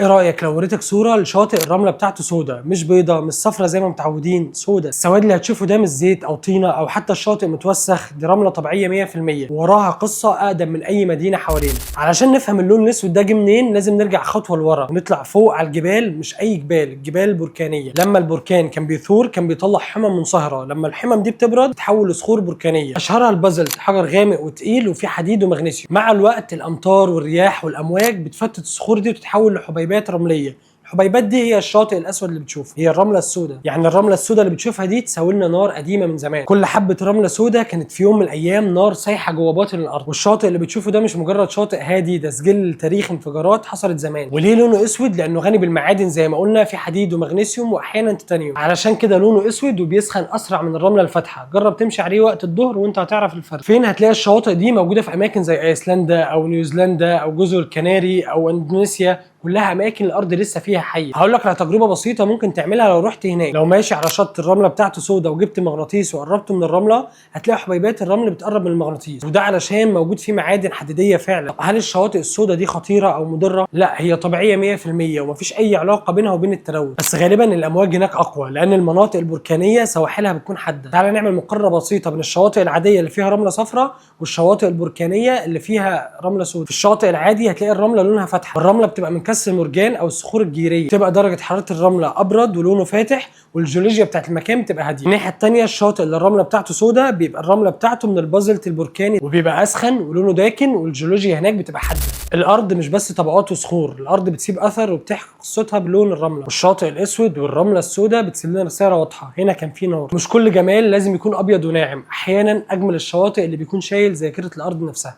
ايه رايك لو وريتك صوره لشاطئ الرمله بتاعته سودا، مش بيضه، مش صفرا زي ما متعودين، سودا. السواد اللي هتشوفه ده مش زيت او طينه او حتى الشاطئ متوسخ، دي رمله طبيعيه 100%، ووراها قصه اقدم من اي مدينه حوالينا. علشان نفهم اللون الاسود ده جه منين لازم نرجع خطوه لورا ونطلع فوق على الجبال. مش اي جبال، الجبال البركانيه. لما البركان كان بيثور كان بيطلع حمم منصهره، لما الحمم دي بتبرد بتتحول لصخور بركانيه، اشهرها البازلت، حجر غامق وتقيل وفيه حديد ومغنيسيوم. مع الوقت الامطار والرياح والامواج بتفتت الصخور دي وتتحول لحبيبات رمليه. الحبيبات دي هي الشاطئ الاسود اللي بتشوفه، هي الرمله السوداء. يعني الرمله السوداء اللي بتشوفها دي تساوي لنا نار قديمه من زمان. كل حبه رمله سوداء كانت في يوم من الايام نار سايحه جوه باطن الارض. والشاطئ اللي بتشوفه ده مش مجرد شاطئ هادي، ده سجل تاريخ انفجارات حصلت زمان. وليه لونه اسود؟ لانه غني بالمعادن زي ما قلنا، في حديد ومغنيسيوم واحيانا تيتانيوم. علشان كده لونه اسود وبيسخن اسرع من الرمله الفاتحه. جرب تمشي عليه وقت الظهر وانت هتعرف الفرق. فين هتلاقي الشواطئ دي؟ موجوده في اماكن زي ايسلندا او نيوزيلندا او جزر الكناري او اندونيسيا، كلها اماكن الارض لسه فيها حيه. هقول لك على تجربه بسيطه ممكن تعملها لو رحت هناك. لو ماشي على شط الرمله بتاعته سودا وجبت مغناطيس وقربت من الرمله، هتلاقي حبيبات الرمل بتقرب من المغناطيس، وده علشان موجود فيه معادن حديديه فعلا. هل الشواطئ السودا دي خطيره او مضره؟ لا، هي طبيعيه 100% ومفيش اي علاقه بينها وبين التلوث. بس غالبا الامواج هناك اقوى لان المناطق البركانيه سواحلها بتكون حاده. تعال نعمل مقارنه بسيطه بين الشواطئ العاديه اللي فيها رمله صفراء والشواطئ البركانيه اللي فيها رمله سودا. في الشاطئ العادي هتلاقي الرمله لونها فاتحه، الرمله بتبقى من كسر المرجان او الصخور الجيريه، تبقى درجه حراره الرمله ابرد ولونه فاتح، والجيولوجيا بتاعت المكان بتبقى هاديه. الناحيه الثانيه الشاطئ اللي الرمله بتاعته سودا بيبقى الرمله بتاعته من البازلت البركاني وبيبقى اسخن ولونه داكن، والجيولوجيا هناك بتبقى حاده. الارض مش بس طبقات وصخور، الارض بتسيب اثر وبتحكي قصتها بلون الرمله. والشاطئ الاسود والرمله السوداء بتسيب لنا رساله واضحه، هنا كان في نار. مش كل جمال لازم يكون ابيض وناعم، احيانا اجمل الشواطئ اللي بيكون شايل ذاكره الارض نفسها.